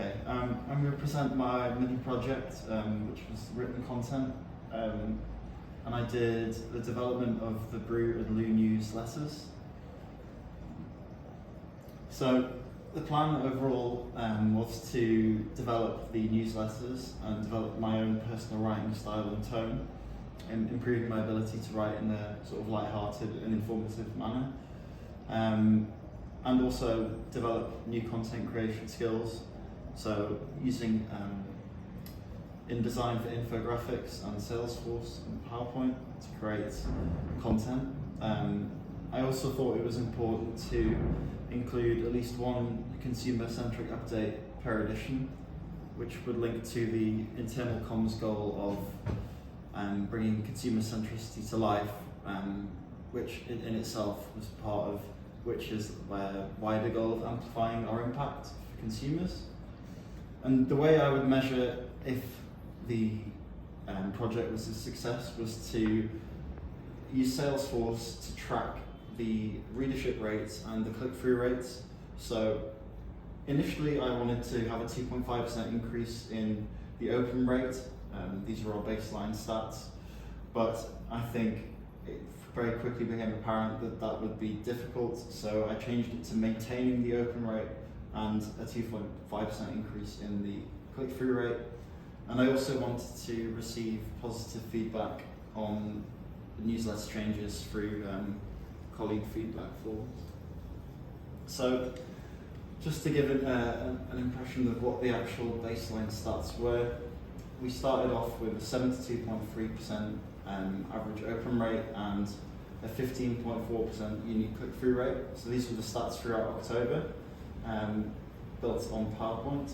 Okay, I'm going to present my mini project, which was written content, and I did the development of the Brew and Loo newsletters. So the plan overall was to develop the newsletters and develop my own personal writing style and tone, and improving my ability to write in a sort of light-hearted and informative manner, and also develop new content creation skills. So using InDesign for infographics and Salesforce and PowerPoint to create content. I also thought it was important to include at least one consumer-centric update per edition, which would link to the internal comms goal of bringing consumer centricity to life, which in itself was part of which is a wider goal of amplifying our impact for consumers. And the way I would measure if the project was a success was to use Salesforce to track the readership rates and the click-through rates. So initially I wanted to have a 2.5% increase in the open rate. These are our baseline stats, but I think it very quickly became apparent that that would be difficult, so I changed it to maintaining the open rate and a 2.5% increase in the click-through rate. And I also wanted to receive positive feedback on the newsletter changes through colleague feedback forms. So just to give an impression of what the actual baseline stats were, we started off with a 72.3% average open rate and a 15.4% unique click-through rate. So these were the stats throughout October, built on PowerPoint.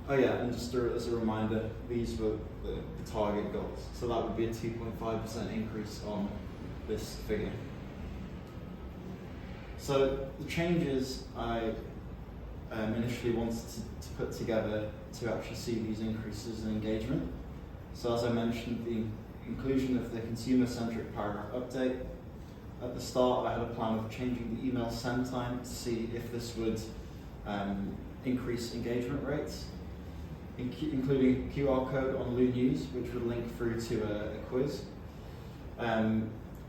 Oh yeah, and just as a reminder, these were the target goals. So that would be a 2.5% increase on this figure. So the changes I initially wanted to put together to actually see these increases in engagement. So as I mentioned, the inclusion of the consumer-centric paragraph update. At the start, I had a plan of changing the email send time to see if this would increase engagement rates, including a QR code on Loo News, which would link through to a quiz.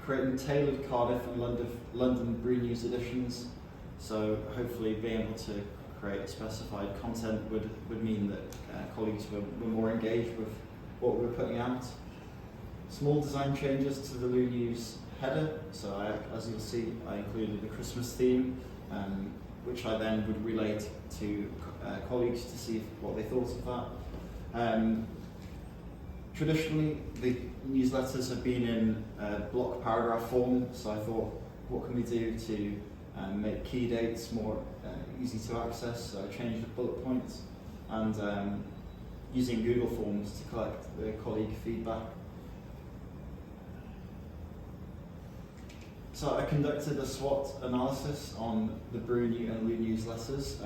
Creating tailored Cardiff and London Brew News editions, so hopefully being able to create specified content would mean that colleagues were more engaged with what we were putting out. Small design changes to the Loo News header, so as you'll see, I included the Christmas theme, which I then would relate to colleagues to see what they thought of that. Traditionally, the newsletters have been in block paragraph form, so I thought, what can we do to make key dates more easy to access? So I changed the bullet points and using Google Forms to collect the colleague feedback. So I conducted a SWOT analysis on the Brew and Loo newsletters,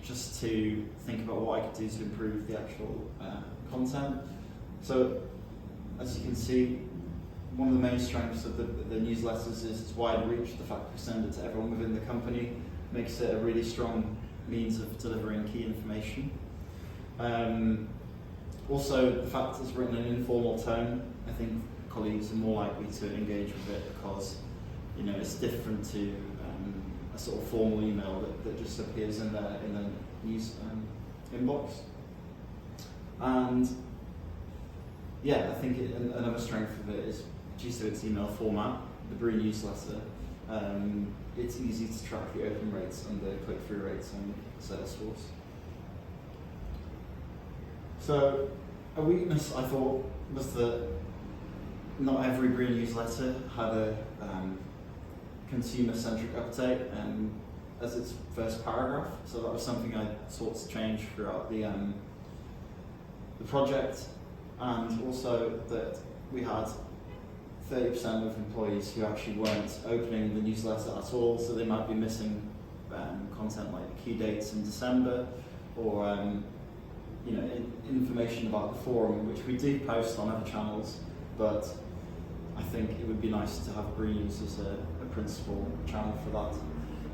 just to think about what I could do to improve the actual content. So as you can see, one of the main strengths of the newsletters is its wide reach. The fact we send it to everyone within the company makes it a really strong means of delivering key information. Also, the fact it's written in an informal tone, I think colleagues are more likely to engage with it because it's different to a sort of formal email that just appears in the news inbox. And yeah, I think another strength of it is due to its email format, the Brew newsletter. It's easy to track the open rates and the click-through rates on Salesforce. So a weakness I thought was that not every Brew newsletter had a consumer-centric update as its first paragraph. So that was something I sought to change throughout the project, and also that we had 30% of employees who actually weren't opening the newsletter at all, so they might be missing content like key dates in December, or information about the forum, which we do post on other channels, but I think it would be nice to have Brew News as a principal channel for that.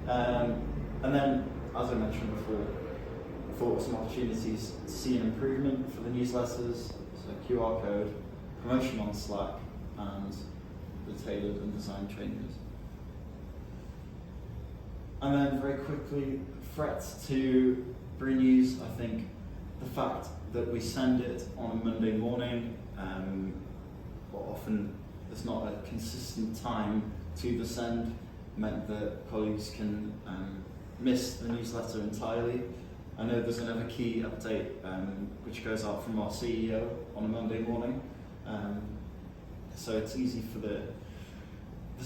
And then as I mentioned before, I thought some opportunities to see an improvement for the newsletters, so QR code, promotion on Slack, and the tailored and design changes. And then very quickly, threats to renews. I think the fact that we send it on a Monday morning, but often there's not a consistent time to the send, meant that colleagues can miss the newsletter entirely. I know there's another key update which goes out from our CEO on a Monday morning, so it's easy for the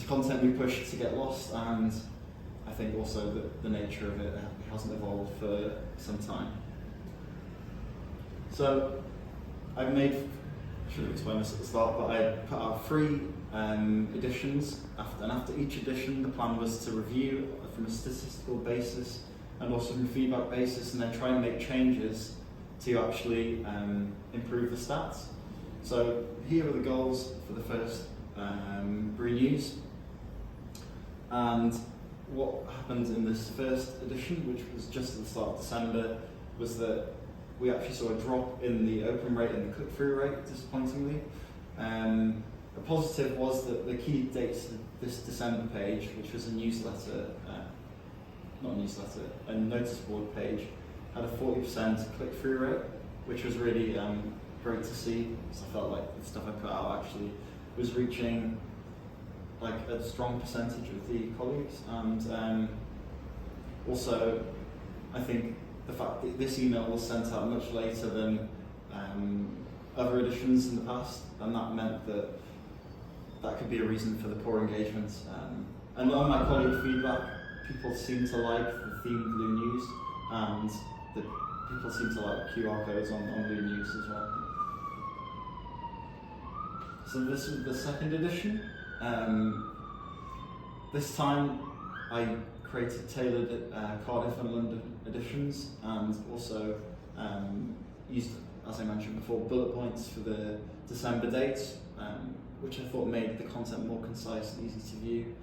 content we push to get lost, and I think also that the nature of it hasn't evolved for some time. So I should have explained this at the start, but I put out 3 editions, and after each edition the plan was to review from a statistical basis and also from a feedback basis, and then try and make changes to actually improve the stats. So here are the goals for the first renews, and what happened in this first edition, which was just at the start of December, was that we actually saw a drop in the open rate and the click-through rate, disappointingly. A positive was that the key dates of this December page, which was a newsletter, a notice board page, had a 40% click-through rate, which was really great to see, because I felt like the stuff I put out actually was reaching like a strong percentage of the colleagues. And also, I think the fact that this email was sent out much later than other editions in the past, and that meant that could be a reason for the poor engagement. And on my colleague feedback, people seem to like the themed Loo News, and the people seem to like QR codes on Loo News as well. So this was the second edition. This time I created tailored Cardiff and London editions, and also used, as I mentioned before, bullet points for the December dates, which I thought made the content more concise and easy to view.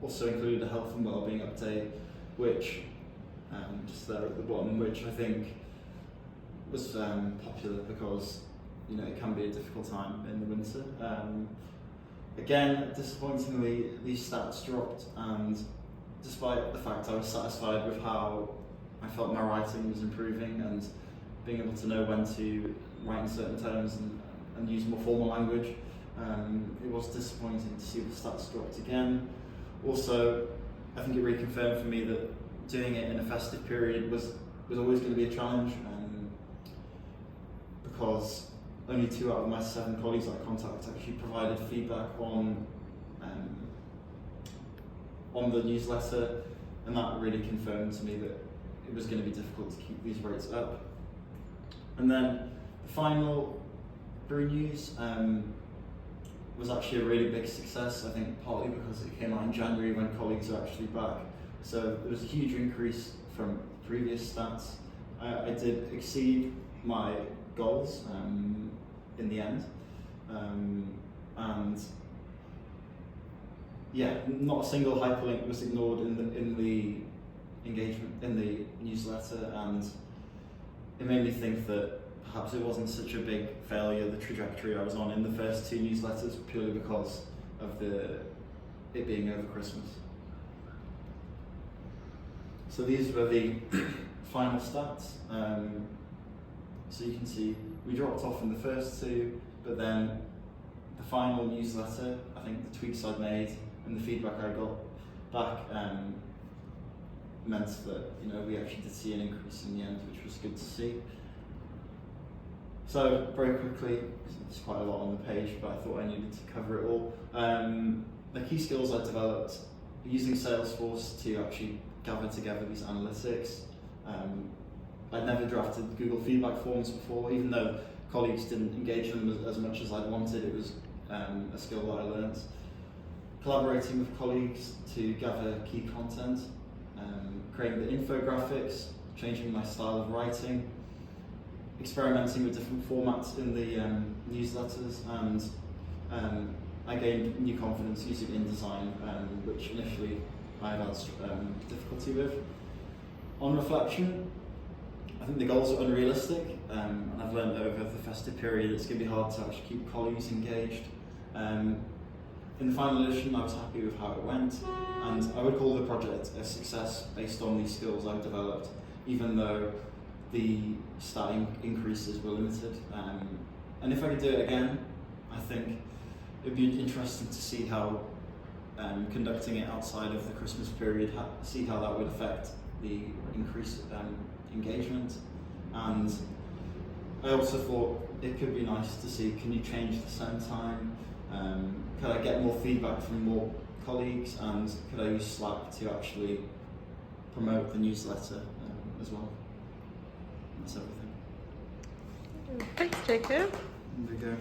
Also included a health and wellbeing update, which just there at the bottom, which I think was popular because it can be a difficult time in the winter. Again, disappointingly, these stats dropped, and despite the fact I was satisfied with how I felt my writing was improving and being able to know when to write in certain terms and use more formal language, it was disappointing to see the stats dropped again. Also, I think it reconfirmed for me that doing it in a festive period was always going to be a challenge, because only 2 out of my 7 colleagues I contacted actually provided feedback on the newsletter, and that really confirmed to me that it was going to be difficult to keep these rates up. And then the final brew news was actually a really big success, I think partly because it came out in January when colleagues are actually back. So it was a huge increase from previous stats. I did exceed my goals in the end, and yeah, not a single hyperlink was ignored in the engagement in the newsletter, and it made me think that perhaps it wasn't such a big failure, the trajectory I was on in the first 2 newsletters, purely because of it being over Christmas. So these were the final stats. So you can see we dropped off in the first 2, but then the final newsletter, I think the tweaks I'd made and the feedback I got back meant that we actually did see an increase in the end, which was good to see. So very quickly, there's quite a lot on the page, but I thought I needed to cover it all. The key skills I developed using Salesforce to actually gather together these analytics. I'd never drafted Google feedback forms before, even though colleagues didn't engage them as much as I'd wanted. It was a skill that I learned. Collaborating with colleagues to gather key content, creating the infographics, changing my style of writing, experimenting with different formats in the newsletters, and I gained new confidence using InDesign, which initially I had difficulty with. On reflection, I think the goals are unrealistic, and I've learned over the festive period it's going to be hard to actually keep colleagues engaged. In the final edition, I was happy with how it went, and I would call the project a success based on these skills I've developed, even though the stat increases were limited. And if I could do it again, I think it would be interesting to see how conducting it outside of the Christmas period, see how that would affect the increased engagement. And I also thought it could be nice to see, can you change the send time? Could I get more feedback from more colleagues, and could I use Slack to actually promote the newsletter as well? That's everything. Thanks, Jacob. There we go.